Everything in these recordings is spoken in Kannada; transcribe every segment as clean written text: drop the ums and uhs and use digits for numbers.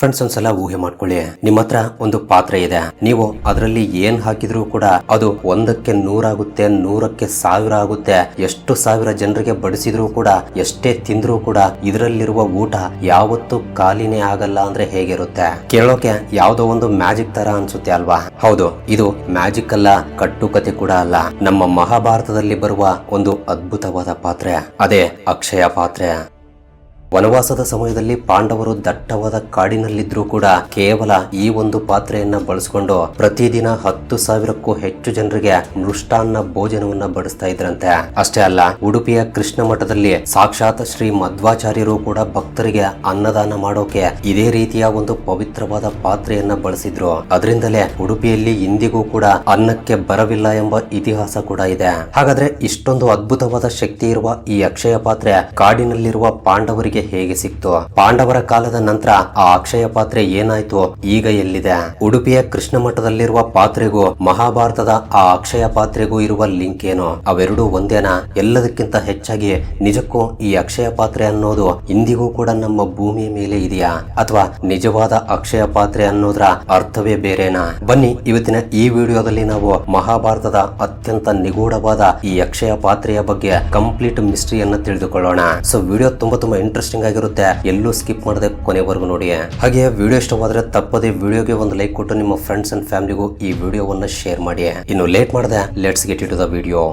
ಫ್ರೆಂಡ್ಸ್, ಒಂದ್ಸಲ ಊಹೆ ಮಾಡ್ಕೊಳ್ಳಿ, ನಿಮ್ಮ ಹತ್ರ ಒಂದು ಪಾತ್ರೆ ಇದೆ. ನೀವು ಅದರಲ್ಲಿ ಏನ್ ಹಾಕಿದ್ರೂ ಕೂಡ ಅದು 1ಕ್ಕೆ 100 ಆಗುತ್ತೆ, 100ಕ್ಕೆ 1000 ಆಗುತ್ತೆ. ಎಷ್ಟು ಸಾವಿರ ಜನರಿಗೆ ಬಡಿಸಿದ್ರೂ ಕೂಡ, ಎಷ್ಟೇ ತಿಂದ್ರೂ ಕೂಡ ಇದರಲ್ಲಿರುವ ಊಟ ಯಾವತ್ತೂ ಖಾಲಿನೇ ಆಗಲ್ಲ ಅಂದ್ರೆ ಹೇಗಿರುತ್ತೆ? ಕೇಳೋಕೆ ಯಾವ್ದೋ ಒಂದು ಮ್ಯಾಜಿಕ್ ತರ ಅನ್ಸುತ್ತೆ ಅಲ್ವಾ? ಹೌದು, ಇದು ಮ್ಯಾಜಿಕ್ ಅಲ್ಲ, ಕಟ್ಟುಕತೆ ಕೂಡ ಅಲ್ಲ. ನಮ್ಮ ಮಹಾಭಾರತದಲ್ಲಿ ಬರುವ ಒಂದು ಅದ್ಭುತವಾದ ಪಾತ್ರೆ, ಅದೇ ಅಕ್ಷಯ ಪಾತ್ರೆ. ವನವಾಸದ ಸಮಯದಲ್ಲಿ ಪಾಂಡವರು ದಟ್ಟವಾದ ಕಾಡಿನಲ್ಲಿದ್ರೂ ಕೂಡ ಕೇವಲ ಈ ಒಂದು ಪಾತ್ರೆಯನ್ನ ಬಳಸಿಕೊಂಡು ಪ್ರತಿದಿನ 10,000ಕ್ಕೂ ಹೆಚ್ಚು ಜನರಿಗೆ ಮೃಷ್ಟಾನ್ನ ಭೋಜನವನ್ನ ಬಡಿಸ್ತಾ ಇದ್ರಂತೆ. ಅಷ್ಟೇ ಅಲ್ಲ, ಉಡುಪಿಯ ಕೃಷ್ಣ ಮಠದಲ್ಲಿ ಸಾಕ್ಷಾತ್ ಶ್ರೀ ಮಧ್ವಾಚಾರ್ಯರು ಕೂಡ ಭಕ್ತರಿಗೆ ಅನ್ನದಾನ ಮಾಡೋಕೆ ಇದೇ ರೀತಿಯ ಒಂದು ಪವಿತ್ರವಾದ ಪಾತ್ರೆಯನ್ನ ಬಳಸಿದ್ರು. ಅದರಿಂದಲೇ ಉಡುಪಿಯಲ್ಲಿ ಇಂದಿಗೂ ಕೂಡ ಅನ್ನಕ್ಕೆ ಬರವಿಲ್ಲ ಎಂಬ ಇತಿಹಾಸ ಕೂಡ ಇದೆ. ಹಾಗಾದ್ರೆ ಇಷ್ಟೊಂದು ಅದ್ಭುತವಾದ ಶಕ್ತಿ ಇರುವ ಈ ಅಕ್ಷಯ ಪಾತ್ರೆ ಕಾಡಿನಲ್ಲಿರುವ ಪಾಂಡವರಿಗೆ ಹೇಗೆ ಸಿಕ್ತು? ಪಾಂಡವರ ಕಾಲದ ನಂತರ ಆ ಅಕ್ಷಯ ಪಾತ್ರೆ ಏನಾಯ್ತು? ಈಗ ಎಲ್ಲಿದೆ? ಉಡುಪಿಯ ಕೃಷ್ಣ ಮಠದಲ್ಲಿರುವ ಪಾತ್ರೆಗೂ ಮಹಾಭಾರತದ ಆ ಅಕ್ಷಯ ಪಾತ್ರೆಗೂ ಇರುವ ಲಿಂಕ್ ಏನು? ಅವೆರಡೂ ಒಂದೇನಾ? ಎಲ್ಲದಕ್ಕಿಂತ ಹೆಚ್ಚಾಗಿ ನಿಜಕ್ಕೂ ಈ ಅಕ್ಷಯ ಪಾತ್ರೆ ಅನ್ನೋದು ಇಂದಿಗೂ ಕೂಡ ನಮ್ಮ ಭೂಮಿಯ ಮೇಲೆ ಇದೆಯಾ, ಅಥವಾ ನಿಜವಾದ ಅಕ್ಷಯ ಪಾತ್ರೆ ಅನ್ನೋದ್ರ ಅರ್ಥವೇ ಬೇರೆನಾ? ಬನ್ನಿ, ಇವತ್ತಿನ ಈ ವಿಡಿಯೋದಲ್ಲಿ ನಾವು ಮಹಾಭಾರತದ ಅತ್ಯಂತ ನಿಗೂಢವಾದ ಈ ಅಕ್ಷಯ ಪಾತ್ರೆಯ ಬಗ್ಗೆ ಕಂಪ್ಲೀಟ್ ಮಿಸ್ಟ್ರಿಯನ್ನ ತಿಳಿದುಕೊಳ್ಳೋಣ. ಸೊ ವಿಡಿಯೋ ತುಂಬಾ ಇಂಟ್ರೆಸ್ಟಿಂಗ್ ಆಗಿರುತ್ತೆ, ಎಲ್ಲೂ ಸ್ಕಿಪ್ ಮಾಡದೆ ಕೊನೆವರೆಗೂ ನೋಡಿ. ಹಾಗೆ ವಿಡಿಯೋ ಇಷ್ಟವಾದ್ರೆ ತಪ್ಪದೆ ವಿಡಿಯೋಗೆ ಒಂದು ಲೈಕ್ ಕೊಟ್ಟು ನಿಮ್ಮ ಫ್ರೆಂಡ್ಸ್ ಅಂಡ್ ಫ್ಯಾಮಿಲಿಗೂ ಈ ವಿಡಿಯೋವನ್ನ ಶೇರ್ ಮಾಡಿ. ಇನ್ನು ಲೇಟ್ ಮಾಡದೆ let's get it to the video.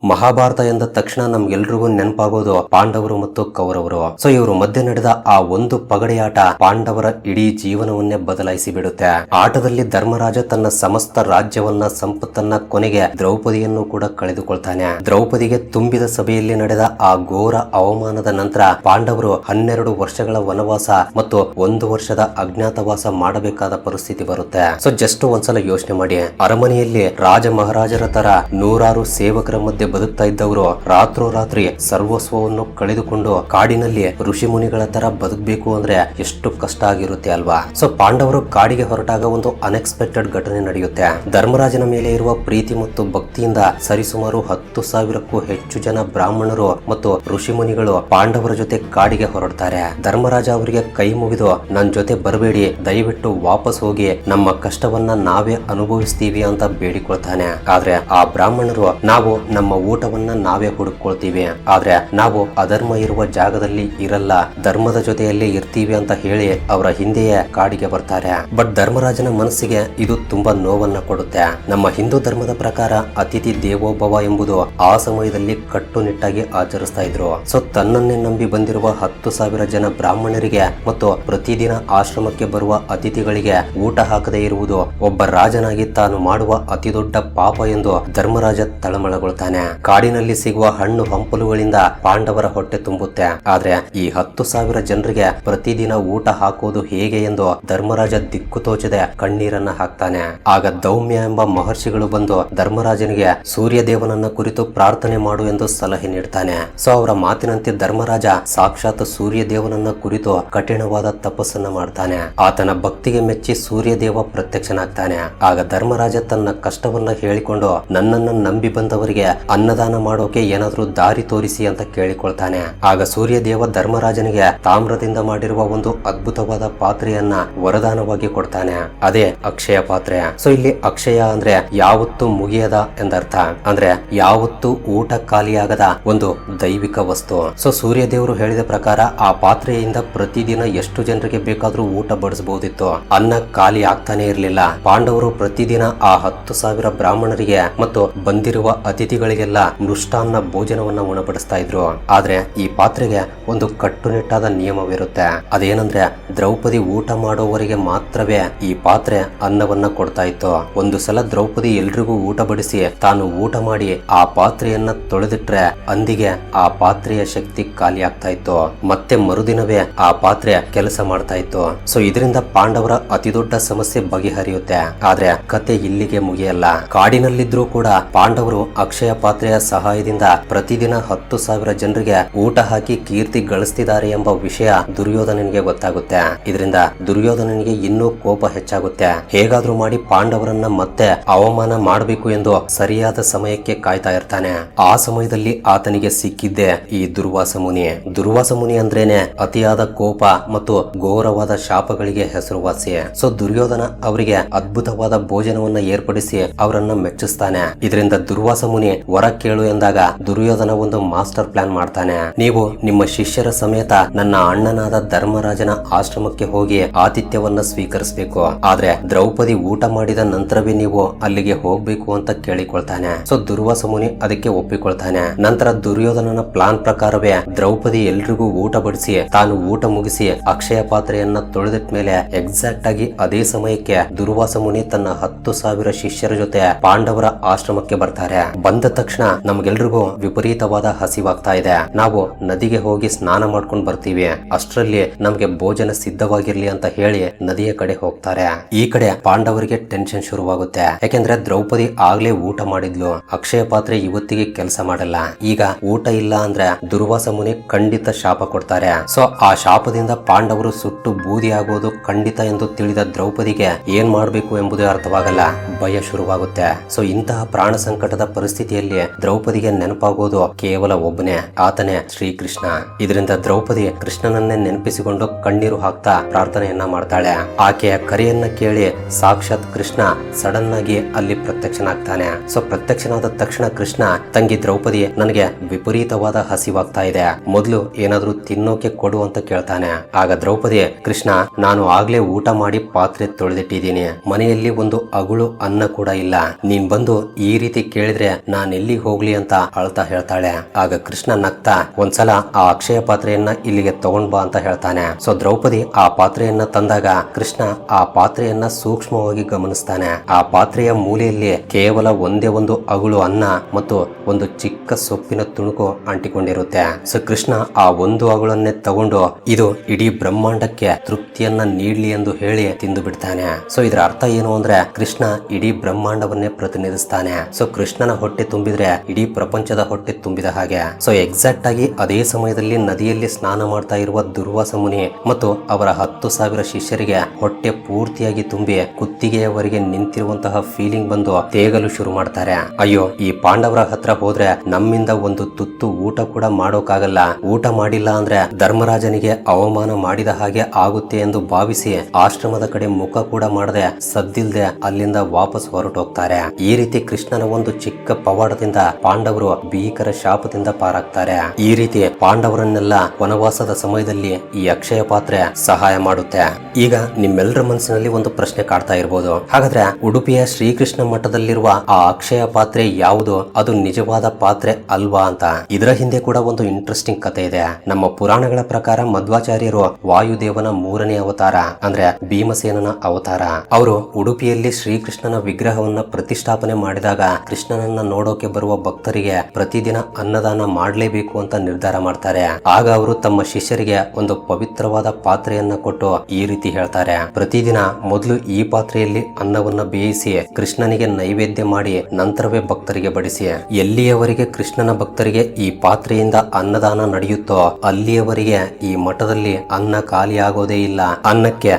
Mahabharata ಎಂದ ತಕ್ಷಣ ನಮ್ಗೆಲ್ರಿಗೂ ನೆನಪಾಗೋದು ಪಾಂಡವರು ಮತ್ತು ಕೌರವರು. ಸೊ ಇವರು ಮಧ್ಯೆ ನಡೆದ ಆ ಒಂದು ಪಗಡೆಯಾಟ ಪಾಂಡವರ ಇಡೀ ಜೀವನವನ್ನೇ ಬದಲಾಯಿಸಿ ಬಿಡುತ್ತೆ. ಆಟದಲ್ಲಿ ಧರ್ಮರಾಜ ತನ್ನ ಸಮಸ್ತ ರಾಜ್ಯವನ್ನ, ಸಂಪತ್ತನ್ನ, ಕೊನೆಗೆ ದ್ರೌಪದಿಯನ್ನು ಕೂಡ ಕಳೆದುಕೊಳ್ತಾನೆ. ದ್ರೌಪದಿಗೆ ತುಂಬಿದ ಸಭೆಯಲ್ಲಿ ನಡೆದ ಆ ಘೋರ ಅವಮಾನದ ನಂತರ ಪಾಂಡವರು 12 ವರ್ಷಗಳ ವನವಾಸ ಮತ್ತು 1 ವರ್ಷದ ಅಜ್ಞಾತವಾಸ ಮಾಡಬೇಕಾದ ಪರಿಸ್ಥಿತಿ ಬರುತ್ತೆ. ಸೊ ಜಸ್ಟ್ ಒಂದ್ಸಲ ಯೋಚನೆ ಮಾಡಿ, ಅರಮನೆಯಲ್ಲಿ ರಾಜ ಮಹಾರಾಜರ ತರ 100 ಸೇವಕರ ಮಧ್ಯೆ ಬದುಕ್ತಾ ಇದ್ದವರು ರಾತ್ರೋರಾತ್ರಿ ಸರ್ವಸ್ವವನ್ನು ಕಳೆದುಕೊಂಡು ಕಾಡಿನಲ್ಲಿ ಋಷಿ ಮುನಿಗಳ ತರ ಬದುಕಬೇಕು ಅಂದ್ರೆ ಎಷ್ಟು ಕಷ್ಟ ಆಗಿರುತ್ತೆ ಅಲ್ವಾ? ಸೊ ಪಾಂಡವರು ಕಾಡಿಗೆ ಹೊರಟಾಗ ಒಂದು ಅನ್ಎಕ್ಸ್ಪೆಕ್ಟೆಡ್ ಘಟನೆ ನಡೆಯುತ್ತೆ. ಧರ್ಮರಾಜನ ಮೇಲೆ ಇರುವ ಪ್ರೀತಿ ಮತ್ತು ಭಕ್ತಿಯಿಂದ ಸರಿಸುಮಾರು 10,000ಕ್ಕೂ ಹೆಚ್ಚು ಜನ ಬ್ರಾಹ್ಮಣರು ಮತ್ತು ಋಷಿ ಮುನಿಗಳು ಪಾಂಡವರ ಜೊತೆ ಕಾಡಿಗೆ ಹೊರಡ್ತಾರೆ. ಧರ್ಮರಾಜ ಅವರಿಗೆ ಕೈ ಮುಗಿದು, ನನ್ ಜೊತೆ ಬರಬೇಡಿ, ದಯವಿಟ್ಟು ವಾಪಸ್ ಹೋಗಿ, ನಮ್ಮ ಕಷ್ಟವನ್ನ ನಾವೇ ಅನುಭವಿಸ್ತೀವಿ ಅಂತ ಬೇಡಿಕೊಳ್ತಾನೆ. ಆದ್ರೆ ಆ ಬ್ರಾಹ್ಮಣರು, ನಾವು ನಮ್ಮ ಊಟವನ್ನ ನಾವೇ ಹುಡುಕೊಳ್ತೀವಿ, ಆದ್ರೆ ನಾವು ಅಧರ್ಮ ಇರುವ ಜಾಗದಲ್ಲಿ ಇರಲ್ಲ, ಧರ್ಮದ ಜೊತೆಯಲ್ಲಿ ಇರ್ತೀವಿ ಅಂತ ಹೇಳಿ ಅವರ ಹಿಂದೆಯೇ ಕಾಡಿಗೆ ಬರ್ತಾರೆ. ಬಟ್ ಧರ್ಮರಾಜನ ಮನಸ್ಸಿಗೆ ಇದು ತುಂಬಾ ನೋವನ್ನ ಕೊಡುತ್ತೆ. ನಮ್ಮ ಹಿಂದೂ ಧರ್ಮದ ಪ್ರಕಾರ ಅತಿಥಿ ದೇವೋಭವ ಎಂಬುದು ಆ ಸಮಯದಲ್ಲಿ ಕಟ್ಟುನಿಟ್ಟಾಗಿ ಆಚರಿಸ್ತಾ ಇದ್ರು. ಸೊ ತನ್ನನ್ನೇ ನಂಬಿ ಬಂದಿರುವ 10,000 ಜನ ಬ್ರಾಹ್ಮಣರಿಗೆ ಮತ್ತು ಪ್ರತಿದಿನ ಆಶ್ರಮಕ್ಕೆ ಬರುವ ಅತಿಥಿಗಳಿಗೆ ಊಟ ಹಾಕದೇ ಇರುವುದು ಒಬ್ಬ ರಾಜನಾಗಿ ತಾನು ಮಾಡುವ ಅತಿ ದೊಡ್ಡ ಪಾಪ ಎಂದು ಧರ್ಮರಾಜ ತಳಮಳಗೊಳ್ತಾನೆ. ಕಾಡಿನಲ್ಲಿ ಸಿಗುವ ಹಣ್ಣು ಹಂಪಲುಗಳಿಂದ ಪಾಂಡವರ ಹೊಟ್ಟೆ ತುಂಬುತ್ತೆ, ಆದ್ರೆ ಈ 10,000 ಜನರಿಗೆ ಪ್ರತಿದಿನ ಊಟ ಹಾಕುವುದು ಹೇಗೆ ಎಂದು ಧರ್ಮರಾಜ ದಿಕ್ಕು ತೋಚದೆ ಕಣ್ಣೀರನ್ನ ಹಾಕ್ತಾನೆ. ಆಗ ದೌಮ್ಯ ಎಂಬ ಮಹರ್ಷಿಗಳು ಬಂದು ಧರ್ಮರಾಜನಿಗೆ ಸೂರ್ಯ ದೇವನನ್ನ ಕುರಿತು ಪ್ರಾರ್ಥನೆ ಮಾಡು ಎಂದು ಸಲಹೆ ನೀಡ್ತಾನೆ. ಸೊ ಅವರ ಮಾತಿನಂತೆ ಧರ್ಮರಾಜ ಸಾಕ್ಷಾತ್ ಸೂರ್ಯ ದೇವನನ್ನ ಕುರಿತು ಕಠಿಣವಾದ ತಪಸ್ಸನ್ನ ಮಾಡ್ತಾನೆ. ಆತನ ಭಕ್ತಿಗೆ ಮೆಚ್ಚಿ ಸೂರ್ಯ ದೇವ ಪ್ರತ್ಯಕ್ಷನಾಗ್ತಾನೆ. ಆಗ ಧರ್ಮರಾಜ ತನ್ನ ಕಷ್ಟವನ್ನ ಹೇಳಿಕೊಂಡು, ನನ್ನನ್ನು ನಂಬಿ ಬಂದವರಿಗೆ ಅನ್ನದಾನ ಮಾಡೋಕೆ ಏನಾದ್ರೂ ದಾರಿ ತೋರಿಸಿ ಅಂತ ಕೇಳಿಕೊಳ್ತಾನೆ. ಆಗ ಸೂರ್ಯ ದೇವ ಧರ್ಮರಾಜನಿಗೆ ತಾಮ್ರದಿಂದ ಮಾಡಿರುವ ಒಂದು ಅದ್ಭುತವಾದ ಪಾತ್ರೆಯನ್ನ ವರದಾನವಾಗಿ ಕೊಡ್ತಾನೆ, ಅದೇ ಅಕ್ಷಯ ಪಾತ್ರೆ. ಸೊ ಇಲ್ಲಿ ಅಕ್ಷಯ ಅಂದ್ರೆ ಯಾವತ್ತೂ ಮುಗಿಯದ ಎಂದರ್ಥ, ಅಂದ್ರೆ ಯಾವತ್ತೂ ಊಟ ಖಾಲಿಯಾಗದ ಒಂದು ದೈವಿಕ ವಸ್ತು. ಸೊ ಸೂರ್ಯ ದೇವರು ಹೇಳಿದ ಪ್ರಕಾರ ಆ ಪಾತ್ರೆಯಿಂದ ಪ್ರತಿದಿನ ಎಷ್ಟು ಜನರಿಗೆ ಬೇಕಾದ್ರೂ ಊಟ ಬಡಿಸಬಹುದಿತ್ತು, ಅನ್ನ ಖಾಲಿ ಆಗ್ತಾನೆ ಇರಲಿಲ್ಲ. ಪಾಂಡವರು ಪ್ರತಿದಿನ ಆ 10,000 ಬ್ರಾಹ್ಮಣರಿಗೆ ಮತ್ತು ಬಂದಿರುವ ಅತಿಥಿಗಳಿಗೆಲ್ಲ ಮೃಷ್ಟಾನ್ನ ಭೋಜನವನ್ನ ಉಣಬಡಿಸ್ತಾ ಇದ್ರು. ಆದ್ರೆ ಈ ಪಾತ್ರೆಗೆ ಒಂದು ಕಟ್ಟುನಿಟ್ಟಾದ ನಿಯಮವಿರುತ್ತೆ. ಅದೇನಂದ್ರೆ ದ್ರೌಪದಿ ಊಟ ಮಾಡೋವರೆಗೆ ಮಾತ್ರವೇ ಈ ಪಾತ್ರೆ ಅನ್ನವನ್ನ ಕೊಡ್ತಾ ಇತ್ತು. ಒಂದು ಸಲ ದ್ರೌಪದಿ ಎಲ್ರಿಗೂ ಊಟ ಬಡಿಸಿ ತಾನು ಊಟ ಮಾಡಿ ಆ ಪಾತ್ರೆಯನ್ನ ತೊಳೆದಿಟ್ರೆ ಅಂದಿಗೆ ಆ ಪಾತ್ರೆಯ ಶಕ್ತಿ ಖಾಲಿ ಆಗ್ತಾ ಇತ್ತು. ಮತ್ತೆ ಮರುದಿನವೇ ಆ ಪಾತ್ರೆ ಕೆಲಸ ಮಾಡ್ತಾ ಇತ್ತು. ಸೊ ಇದರಿಂದ ಪಾಂಡವರ ಅತಿ ದೊಡ್ಡ ಸಮಸ್ಯೆ ಬಗೆಹರಿಯುತ್ತೆ. ಆದ್ರೆ ಕತೆ ಇಲ್ಲಿಗೆ ಮುಗಿಯಲ್ಲ. ಕಾಡಿನಲ್ಲಿದ್ರೂ ಕೂಡ ಪಾಂಡವರು ಅಕ್ಷಯ ಪಾತ್ರೆಯ ಸಹಾಯದಿಂದ ಪ್ರತಿದಿನ 10,000 ಜನರಿಗೆ ಊಟ ಹಾಕಿ ಕೀರ್ತಿ ಗಳಿಸ್ತಿದ್ದಾರೆ ಎಂಬ ವಿಷಯ ದುರ್ಯೋಧನನಿಗೆ ಗೊತ್ತಾಗುತ್ತೆ. ಇದರಿಂದ ದುರ್ಯೋಧನನಿಗೆ ಇನ್ನೂ ಕೋಪ ಹೆಚ್ಚಾಗುತ್ತೆ. ಹೇಗಾದ್ರೂ ಮಾಡಿ ಪಾಂಡವರನ್ನ ಮತ್ತೆ ಅವಮಾನ ಮಾಡಬೇಕು ಎಂದು ಸರಿಯಾದ ಸಮಯಕ್ಕೆ ಕಾಯ್ತಾ ಇರ್ತಾನೆ. ಆ ಸಮಯದಲ್ಲಿ ಆತನಿಗೆ ಸಿಕ್ಕಿದ್ದೆ ಈ ದುರ್ವಾಸ ಮುನಿ. ದುರ್ವಾಸ ಮುನಿ ಅಂದ್ರೇನೆ ಅತಿಯಾದ ಕೋಪ ಮತ್ತು ಘೋರವಾದ ಶಾಪಗಳಿಗೆ ಹೆಸರುವಾಸಿ. ಸೊ ದುರ್ಯೋಧನ ಅವರಿಗೆ ಅದ್ಭುತವಾದ ಭೋಜನವನ್ನ ಏರ್ಪಡಿಸಿ ಅವರನ್ನ ಮೆಚ್ಚಿಸ್ತಾನೆ. ಇದರಿಂದ ದುರ್ವಾಸ ಮುನಿ ವರ ಕೇಳು ಎಂದಾಗ ದುರ್ಯೋಧನ ಒಂದು ಮಾಸ್ಟರ್ ಪ್ಲಾನ್ ಮಾಡ್ತಾನೆ. ನೀವು ನಿಮ್ಮ ಶಿಷ್ಯರ ಸಮೇತ ನನ್ನ ಅಣ್ಣನಾದ ಧರ್ಮರಾಜನ ಆಶ್ರಮಕ್ಕೆ ಹೋಗಿ ಆತಿಥ್ಯವನ್ನ ಸ್ವೀಕರಿಸಬೇಕು. ಆದ್ರೆ ದ್ರೌಪದಿ ಊಟ ಮಾಡಿದ ನಂತರವೇ ನೀವು ಅಲ್ಲಿಗೆ ಹೋಗ್ಬೇಕು ಅಂತ ಕೇಳಿಕೊಳ್ತಾನೆ. ಸೊ ದುರ್ವಾಸ ಮುನಿ ಅದಕ್ಕೆ ಒಪ್ಪಿಕೊಳ್ತಾನೆ. ನಂತರ ದುರ್ಯೋಧನನ ಪ್ಲಾನ್ ಪ್ರಕಾರವೇ ದ್ರೌಪದಿ ಎಲ್ರಿಗೂ ಊಟ ಬಡಿಸಿ ತಾನು ಊಟ ಮುಗಿಸಿ ಅಕ್ಷಯ ಪಾತ್ರೆಯನ್ನ ತೊಳೆದಿಟ್ಟ ಮೇಲೆ ಎಕ್ಸಾಕ್ಟ್ ಆಗಿ ಅದೇ ಸಮಯಕ್ಕೆ ದುರ್ವಾಸ ಮುನಿ ತನ್ನ 10,000 ಶಿಷ್ಯರ ಜೊತೆ ಪಾಂಡವರ ಆಶ್ರಮಕ್ಕೆ ಬರ್ತಾರೆ. ಬಂದ ತಕ್ಷಣ ನಮ್ಗೆಲ್ರಿಗೂ ವಿಪರೀತವಾದ ಹಸಿವಾಗ್ತಾ ಇದೆ, ನಾವು ನದಿಗೆ ಹೋಗಿ ಸ್ನಾನ ಮಾಡ್ಕೊಂಡು ಬರ್ತೀವಿ, ಅಷ್ಟರಲ್ಲಿ ನಮ್ಗೆ ಭೋಜನ ಸಿದ್ಧವಾಗಿರ್ಲಿ ಅಂತ ಹೇಳಿ ನದಿಯ ಕಡೆ ಹೋಗ್ತಾರೆ. ಈ ಕಡೆ ಪಾಂಡವರಿಗೆ ಟೆನ್ಷನ್ ಶುರುವಾಗುತ್ತೆ. ಯಾಕೆಂದ್ರೆ ದ್ರೌಪದಿ ಆಗ್ಲೇ ಊಟ ಮಾಡಿದ್ಲು, ಅಕ್ಷಯ ಪಾತ್ರೆ ಇವತ್ತಿಗೆ ಕೆಲಸ ಮಾಡಲ್ಲ. ಈಗ ಊಟ ಇಲ್ಲ ಅಂದ್ರೆ ದುರ್ವಾಸ ಮುನಿ ಖಂಡಿತ ಶಾಪ ಕೊಡ್ತಾರೆ. ಸೊ ಆ ಶಾಪದಿಂದ ಪಾಂಡವರು ಸುಟ್ಟು ಬೂದಿ ಆಗೋದು ಖಂಡಿತ ಎಂದು ತಿಳಿದ ದ್ರೌಪದಿಗೆ ಏನ್ ಮಾಡ್ಬೇಕು ಎಂಬುದೇ ಅರ್ಥವಾಗಲ್ಲ, ಭಯ ಶುರುವಾಗುತ್ತೆ. ಸೊ ಇಂತಹ ಪ್ರಾಣ ಸಂಕಟದ ಪರಿಸ್ಥಿತಿಯಲ್ಲಿ ದ್ರೌಪದಿಗೆ ನೆನಪಾಗೋದು ಕೇವಲ ಒಬ್ಬನೇ, ಆತನೇ ಶ್ರೀಕೃಷ್ಣ. ಇದರಿಂದ ದ್ರೌಪದಿ ಕೃಷ್ಣನನ್ನೇ ನೆನಪಿಸಿಕೊಂಡು ಕಣ್ಣೀರು ಹಾಕ್ತಾ ಪ್ರಾರ್ಥನೆಯನ್ನ ಮಾಡ್ತಾಳೆ. ಆಕೆಯ ಕರೆಯನ್ನ ಕೇಳಿ ಸಾಕ್ಷಾತ್ ಕೃಷ್ಣ ಸಡನ್ ಆಗಿ ಅಲ್ಲಿ ಪ್ರತ್ಯಕ್ಷನಾಗ್ತಾನೆ. ಸೊ ಪ್ರತ್ಯಕ್ಷನಾದ ತಕ್ಷಣ ಕೃಷ್ಣ, ತಂಗಿ ದ್ರೌಪದಿ, ನನಗೆ ವಿಪರೀತವಾದ ಹಸಿವಾಗ್ತಾ ಇದೆ, ಮೊದಲು ಏನಾದ್ರೂ ತಿನ್ನೋಕೆ ಕೊಡು ಅಂತ ಕೇಳ್ತಾನೆ. ಆಗ ದ್ರೌಪದಿ, ಕೃಷ್ಣ, ನಾನು ಆಗ್ಲೇ ಊಟ ಮಾಡಿ ಪಾತ್ರೆ ತೊಳೆದಿಟ್ಟಿದ್ದೀನಿ, ಮನೆಯಲ್ಲಿ ಒಂದು ಅಗುಳು ಅನ್ನ ಕೂಡ ಇಲ್ಲ, ನೀನ್ ಬಂದು ಈ ರೀತಿ ಕೇಳಿದ್ರೆ ನಾನ್ ಎಲ್ಲಿಗೆ ಹೋಗ್ಲಿ ಅಂತ ಅಳ್ತಾ ಹೇಳ್ತಾಳೆ. ಆಗ ಕೃಷ್ಣ ನಗ್ತಾ ಒಂದ್ಸಲ ಆ ಅಕ್ಷಯ ಪಾತ್ರೆಯನ್ನ ಇಲ್ಲಿಗೆ ತಗೊಂಡ್ ಬಾ ಅಂತ ಹೇಳ್ತಾನೆ. ಸೊ ದ್ರೌಪದಿ ಆ ಪಾತ್ರೆಯನ್ನ ತಂದಾಗ ಕೃಷ್ಣ ಆ ಪಾತ್ರೆಯನ್ನ ಸೂಕ್ಷ್ಮವಾಗಿ ಗಮನಿಸ್ತಾನೆ. ಆ ಪಾತ್ರೆಯ ಮೂಲೆಯಲ್ಲಿ ಕೇವಲ ಒಂದೇ ಒಂದು ಅಗುಳು ಅನ್ನ ಮತ್ತು ಒಂದು ಚಿಕ್ಕ ಸೊಪ್ಪಿನ ತುಣುಕು ಅಂಟಿಕೊಂಡಿರುತ್ತೆ. ಸೊ ಕೃಷ್ಣ ಆ ಒಂದು ಅಗುಳನ್ನೇ ತಗೊಂಡು ಇದು ಇಡೀ ಬ್ರಹ್ಮಾಂಡಕ್ಕೆ ತೃಪ್ತಿಯನ್ನ ನೀಡ್ಲಿ ಎಂದು ಹೇಳಿ ತಿಂದು ಬಿಡ್ತಾನೆ. ಸೊ ಇದರ ಅರ್ಥ ಏನು ಅಂದ್ರೆ ಕೃಷ್ಣ ಇಡೀ ಬ್ರಹ್ಮಾಂಡವನ್ನೇ ಪ್ರತಿನಿಧಿಸ್ತಾನೆ. ಸೊ ಕೃಷ್ಣನ ಹೊಟ್ಟೆ ತುಂಬಿದ್ರೆ ಇಡೀ ಪ್ರಪಂಚದ ಹೊಟ್ಟೆ ತುಂಬಿದ ಹಾಗೆ. ಸೊ ಎಕ್ಸಾಕ್ಟ್ ಆಗಿ ಅದೇ ಸಮಯದಲ್ಲಿ ನದಿಯಲ್ಲಿ ಸ್ನಾನ ಮಾಡ್ತಾ ಇರುವ ದುರ್ವಾಸ ಮುನಿ ಮತ್ತು ಅವರ 10,000 ಶಿಷ್ಯರಿಗೆ ಹೊಟ್ಟೆ ಪೂರ್ತಿಯಾಗಿ ತುಂಬಿ ಕುತ್ತಿಗೆಯವರೆಗೆ ನಿಂತಿರುವಂತಹ ಫೀಲಿಂಗ್ ಬಂದು ತೇಗಲು ಶುರು ಮಾಡ್ತಾರೆ. ಅಯ್ಯೋ, ಈ ಪಾಂಡವರ ಹತ್ರ ಹೋದ್ರೆ ನಮ್ಮಿಂದ ಒಂದು ತುತ್ತು ಊಟ ಕೂಡ ಮಾಡೋಕಾಗಲ್ಲ, ಊಟ ಮಾಡಿಲ್ಲ ಅಂದ್ರೆ ಧರ್ಮರಾಜನಿಗೆ ಅವಮಾನ ಮಾಡಿದ ಹಾಗೆ ಆಗುತ್ತೆ ಎಂದು ಭಾವಿಸಿ ಆಶ್ರಮದ ಕಡೆ ಮುಖ ಕೂಡ ಮಾಡದೆ ಸದ್ದಿಲ್ದೆ ಅಲ್ಲಿಂದ ವಾಪಸ್ ಹೊರಟೋಗ್ತಾರೆ. ಈ ರೀತಿ ಕೃಷ್ಣನ ಒಂದು ಚಿಕ್ಕ ಪವಾಡದಿಂದ ಪಾಂಡವರು ಭೀಕರ ಶಾಪದಿಂದ ಪಾರಾಗ್ತಾರೆ. ಈ ರೀತಿ ಪಾಂಡವರನ್ನೆಲ್ಲ ವನವಾಸದ ಸಮಯದಲ್ಲಿ ಈ ಅಕ್ಷಯ ಪಾತ್ರೆ ಸಹಾಯ ಮಾಡುತ್ತೆ. ಈಗ ನಿಮ್ಮೆಲ್ಲರ ಮನಸ್ಸಿನಲ್ಲಿ ಒಂದು ಪ್ರಶ್ನೆ ಕಾಡ್ತಾ ಇರಬಹುದು, ಹಾಗಾದ್ರೆ ಉಡುಪಿಯ ಶ್ರೀಕೃಷ್ಣ ಮಠದಲ್ಲಿರುವ ಆ ಅಕ್ಷಯ ಪಾತ್ರೆ ಯಾವುದು, ಅದು ನಿಜವಾದ ಪಾತ್ರೆ ಅಲ್ವಾ ಅಂತ. ಇದರ ಹಿಂದೆ ಕೂಡ ಒಂದು ಇಂಟ್ರೆಸ್ಟಿಂಗ್ ಕಥೆ ಇದೆ. ನಮ್ಮ ಪುರಾಣಗಳ ಪ್ರಕಾರ ಮಧ್ವಾಚಾರ್ಯರು ವಾಯುದೇವನ 3ನೇ ಅವತಾರ ಅಂದ್ರೆ ಭೀಮಸೇನನ ಅವತಾರ. ಅವರು ಉಡುಪಿಯಲ್ಲಿ ಶ್ರೀಕೃಷ್ಣನ ವಿಗ್ರಹವನ್ನ ಪ್ರತಿಷ್ಠಾಪನೆ ಮಾಡಿದಾಗ ಕೃಷ್ಣನನ್ನ ನೋಡೋಕೆ ಬರುವ ಭಕ್ತರಿಗೆ ಪ್ರತಿದಿನ ಅನ್ನದಾನ ಮಾಡಲೇಬೇಕು ಅಂತ ನಿರ್ಧಾರ ಮಾಡ್ತಾರೆ. ಆಗ ಅವರು ತಮ್ಮ ಶಿಷ್ಯರಿಗೆ ಒಂದು ಪವಿತ್ರವಾದ ಪಾತ್ರೆಯನ್ನ ಕೊಟ್ಟು ಈ ರೀತಿ ಹೇಳ್ತಾರೆ, ಪ್ರತಿದಿನ ಮೊದಲು ಈ ಪಾತ್ರೆಯಲ್ಲಿ ಅನ್ನವನ್ನ ಬೇಯಿಸಿ ಕೃಷ್ಣನಿಗೆ ನೈವೇದ್ಯ ಮಾಡಿ ನಂತರವೇ ಭಕ್ತರಿಗೆ ಬಡಿಸಿ. ಎಲ್ಲಿಯವರೆಗೆ ಕೃಷ್ಣನ ಭಕ್ತರಿಗೆ ಈ ಪಾತ್ರೆಯಿಂದ ಅನ್ನದಾನ ನಡೆಯುತ್ತೋ ಅಲ್ಲಿಯವರೆಗೆ ಈ ಮಠದಲ್ಲಿ ಅನ್ನ ಖಾಲಿ ಆಗೋದೇ ಇಲ್ಲ, ಅನ್ನಕ್ಕೆ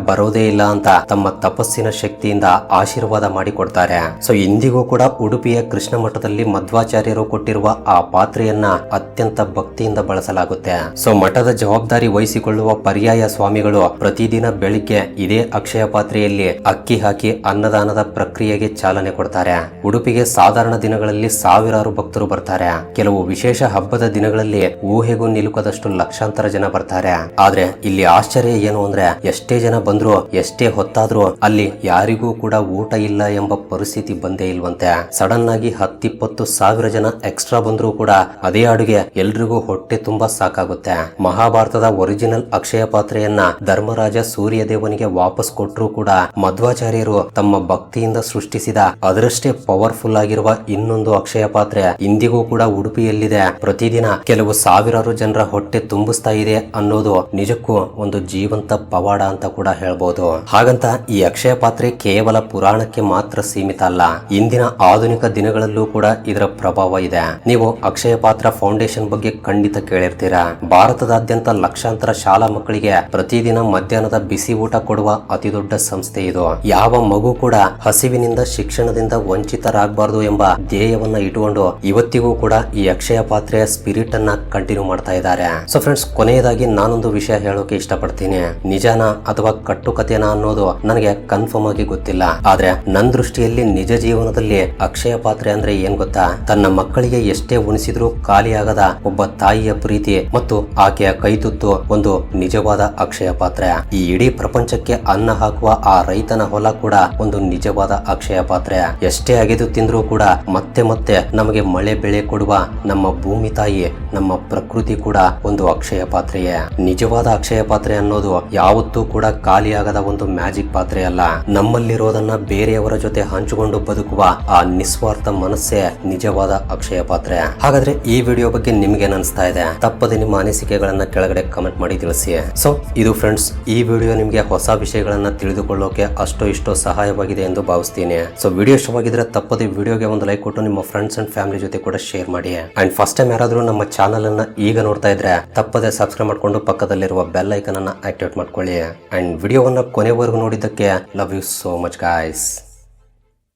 ಬರೋದೇ ಇಲ್ಲ ಅಂತ ತಮ್ಮ ತಪಸ್ಸಿನ ಶಕ್ತಿಯಿಂದ ಆಶೀರ್ವಾದ ಮಾಡಿ ಕೊಡ್ತಾರೆ. ಸೊ ಇಂದಿಗೂ ಕೂಡ ಉಡುಪಿಯ ಕೃಷ್ಣ ಮಠದಲ್ಲಿ ಮಧ್ವಾಚಾರ್ಯರು ಕೊಟ್ಟಿರುವ ಆ ಪಾತ್ರೆಯನ್ನ ಅತ್ಯಂತ ಭಕ್ತಿಯಿಂದ ಬಳಸಲಾಗುತ್ತೆ. ಸೊ ಮಠದ ಜವಾಬ್ದಾರಿ ವಹಿಸಿಕೊಳ್ಳುವ ಪರ್ಯಾಯ ಸ್ವಾಮಿಗಳು ಪ್ರತಿದಿನ ಬೆಳಿಗ್ಗೆ ಇದೇ ಅಕ್ಷಯ ಪಾತ್ರೆಯಲ್ಲಿ ಅಕ್ಕಿ ಹಾಕಿ ಅನ್ನದಾನದ ಪ್ರಕ್ರಿಯೆಗೆ ಚಾಲನೆ ಕೊಡ್ತಾರೆ. ಉಡುಪಿಗೆ ಸಾಧಾರಣ ದಿನಗಳಲ್ಲಿ ಸಾವಿರಾರು ಭಕ್ತರು ಬರ್ತಾರೆ. ಕೆಲವು ವಿಶೇಷ ಹಬ್ಬದ ದಿನಗಳಲ್ಲಿ ಊಹೆಗೂ ನಿಲುಕದಷ್ಟು ಲಕ್ಷಾಂತರ ಜನ ಬರ್ತಾರೆ. ಆದ್ರೆ ಇಲ್ಲಿ ಆಶ್ಚರ್ಯ ಏನು ಅಂದ್ರೆ ಎಷ್ಟೇ ಜನ ಬಂದ್ರು ಎಷ್ಟೇ ಹೊತ್ತಾದ್ರೂ ಅಲ್ಲಿ ಯಾರಿಗೂ ಕೂಡ ಊಟ ಇಲ್ಲ ಎಂಬ ಪರಿಸ್ಥಿತಿ ಬಂದೇ ಇಲ್ವಂತೆ. ಸಡನ್ ಆಗಿ 10-20 ಸಾವಿರ ಜನ ಎಕ್ಸ್ಟ್ರಾ ಬಂದ್ರು ಕೂಡ ಅದೇ ಅಡುಗೆ ಎಲ್ರಿಗೂ ಹೊಟ್ಟೆ ತುಂಬಾ ಸಾಕಾಗುತ್ತೆ. ಮಹಾಭಾರತದ ಒರಿಜಿನಲ್ ಅಕ್ಷಯ ಪಾತ್ರೆಯನ್ನ ಧರ್ಮರಾಜ ಸೂರ್ಯದೇವನಿಗೆ ವಾಪಸ್ ಕೊಟ್ಟರು ಕೂಡ ಮಧ್ವಾಚಾರ್ಯರು ತಮ್ಮ ಭಕ್ತಿಯಿಂದ ಸೃಷ್ಟಿಸಿದ ಅದರಷ್ಟೇ ಪವರ್ಫುಲ್ ಆಗಿರುವ ಇನ್ನೊಂದು ಅಕ್ಷಯ ಪಾತ್ರೆ ಇಂದಿಗೂ ಕೂಡ ಉಡುಪಿಯಲ್ಲಿದೆ. ಪ್ರತಿದಿನ ಕೆಲವು ಸಾವಿರಾರು ಜನರ ಹೊಟ್ಟೆ ತುಂಬಿಸ್ತಾ ಇದೆ ಅನ್ನೋದು ನಿಜಕ್ಕೂ ಒಂದು ಜೀವಂತ ಪವಾಡ ಅಂತ ಕೂಡ ಹೇಳ್ಬೋದು. ಹಾಗಂತ ಈ ಅಕ್ಷಯ ಪಾತ್ರೆ ಕೇವಲ ಪುರಾಣಕ್ಕೆ ಮಾತ್ರ ಸೀಮಿತ ಅಲ್ಲ. ಇಂದಿನ ಆಧುನಿಕ ದಿನಗಳಲ್ಲೂ ಕೂಡ ಕೂಡ ಇದರ ಪ್ರಭಾವ ಇದೆ. ನೀವು ಅಕ್ಷಯ ಪಾತ್ರ ಫೌಂಡೇಶನ್ ಬಗ್ಗೆ ಖಂಡಿತ ಕೇಳಿರ್ತೀರಾ. ಭಾರತದಾದ್ಯಂತ ಲಕ್ಷಾಂತರ ಶಾಲಾ ಮಕ್ಕಳಿಗೆ ಪ್ರತಿದಿನ ಮಧ್ಯಾಹ್ನದ ಬಿಸಿ ಊಟ ಕೊಡುವ ಅತಿ ದೊಡ್ಡ ಸಂಸ್ಥೆ ಇದು. ಯಾವ ಮಗು ಕೂಡ ಹಸಿವಿನಿಂದ ಶಿಕ್ಷಣದಿಂದ ವಂಚಿತರಾಗಬಾರದು ಎಂಬ ಧ್ಯೇಯವನ್ನ ಇಟ್ಟುಕೊಂಡು ಇವತ್ತಿಗೂ ಕೂಡ ಈ ಅಕ್ಷಯ ಪಾತ್ರೆಯ ಸ್ಪಿರಿಟ್ ಅನ್ನ ಕಂಟಿನ್ಯೂ ಮಾಡ್ತಾ ಇದ್ದಾರೆ. ಸೊ ಫ್ರೆಂಡ್ಸ್, ಕೊನೆಯದಾಗಿ ನಾನೊಂದು ವಿಷಯ ಹೇಳೋಕೆ ಇಷ್ಟಪಡ್ತೀನಿ. ನಿಜಾನ ಅಥವಾ ಕಟ್ಟುಕತೆನ ಅನ್ನೋದು ನನಗೆ ಕನ್ಫರ್ಮ್ ಆಗಿ ಗೊತ್ತಿಲ್ಲ. ಆದ್ರೆ ನನ್ನ ದೃಷ್ಟಿಯಲ್ಲಿ ನಿಜ ಜೀವನದಲ್ಲಿ ಅಕ್ಷಯ ಪಾತ್ರೆ ಅಂದ್ರೆ ಏನ್ ಗೊತ್ತಾ? ತನ್ನ ಮಕ್ಕಳಿಗೆ ಎಷ್ಟೇ ಉಣಿಸಿದ್ರೂ ಖಾಲಿಯಾಗದ ಒಬ್ಬ ತಾಯಿಯ ಪ್ರೀತಿ ಮತ್ತು ಆಕೆಯ ಕೈತುತ್ತು ಒಂದು ನಿಜವಾದ ಅಕ್ಷಯ ಪಾತ್ರೆ. ಈ ಇಡೀ ಪ್ರಪಂಚಕ್ಕೆ ಅನ್ನ ಹಾಕುವ ಆ ರೈತನ ಹೊಲ ಕೂಡ ಒಂದು ನಿಜವಾದ ಅಕ್ಷಯ ಪಾತ್ರೆ. ಎಷ್ಟೇ ಅಗೆದು ತಿಂದ್ರೂ ಕೂಡ ಮತ್ತೆ ಮತ್ತೆ ನಮಗೆ ಮಳೆ ಬೆಳೆ ಕೊಡುವ ನಮ್ಮ ಭೂಮಿ ತಾಯಿ, ನಮ್ಮ ಪ್ರಕೃತಿ ಕೂಡ ಒಂದು ಅಕ್ಷಯ ಪಾತ್ರೆಯೇ. ನಿಜವಾದ ಅಕ್ಷಯ ಪಾತ್ರೆ ಅನ್ನೋದು ಯಾವತ್ತೂ ಕೂಡ ಖಾಲಿಯಾಗದ ಒಂದು ಮ್ಯಾಜಿಕ್ ಪಾತ್ರೆ ಅಲ್ಲ. ನಮ್ಮಲ್ಲಿರೋದನ್ನ ಬೇರೆಯವರ ಜೊತೆ ಹಂಚಿಕೊಂಡು ಬದುಕುವ ಆ ನಿಸ್ವಾರ್ಥ ಮನಸ್ಸೇ ನಿಜವಾದ ಅಕ್ಷಯ ಪಾತ್ರೆ. ಹಾಗಾದ್ರೆ ಈ ವಿಡಿಯೋ ಬಗ್ಗೆ ನಿಮ್ಗೆ ಅನಿಸ್ತಾ ಇದೆ? ತಪ್ಪದೆ ನಿಮ್ಮ ಅನಿಸಿಕೆಗಳನ್ನ ಕೆಳಗಡೆ ಕಮೆಂಟ್ ಮಾಡಿ ತಿಳಿಸಿ. ಸೊ ಇದು ಫ್ರೆಂಡ್ಸ್, ಈ ವಿಡಿಯೋ ನಿಮ್ಗೆ ಹೊಸ ವಿಷಯಗಳನ್ನ ತಿಳಿದುಕೊಳ್ಳೋಕೆ ಅಷ್ಟೋ ಇಷ್ಟೋ ಸಹಾಯವಾಗಿದೆ ಎಂದು ಭಾವಿಸ್ತೀನಿ. ಸೊ ವಿಡಿಯೋ ಇಷ್ಟವಾಗಿದ್ರೆ ತಪ್ಪದೆ ವಿಡಿಯೋಗೆ ಒಂದು ಲೈಕ್ ಕೊಟ್ಟು ನಿಮ್ಮ ಫ್ರೆಂಡ್ಸ್ ಅಂಡ್ ಫ್ಯಾಮಿಲಿ ಜೊತೆ ಕೂಡ ಶೇರ್ ಮಾಡಿ. ಅಂಡ್ ಫಸ್ಟ್ ಟೈಮ್ ಯಾರಾದ್ರೂ ನಮ್ಮ ಚಾನಲ್ ಅನ್ನ ಈಗ ನೋಡ್ತಾ ಇದ್ರೆ ತಪ್ಪದೆ ಸಬ್ಸ್ಕ್ರೈಬ್ ಮಾಡ್ಕೊಂಡು ಪಕ್ಕದಲ್ಲಿರುವ ಬೆಲ್ ಐಕನ್ ಅನ್ನ ಆಕ್ಟಿವೇಟ್ ಮಾಡ್ಕೊಳ್ಳಿ. ಅಂಡ್ ವಿಡಿಯೋವನ್ನ ಕೊನೆವರೆಗೂ ನೋಡಿದ್ದಕ್ಕೆ love you so much guys.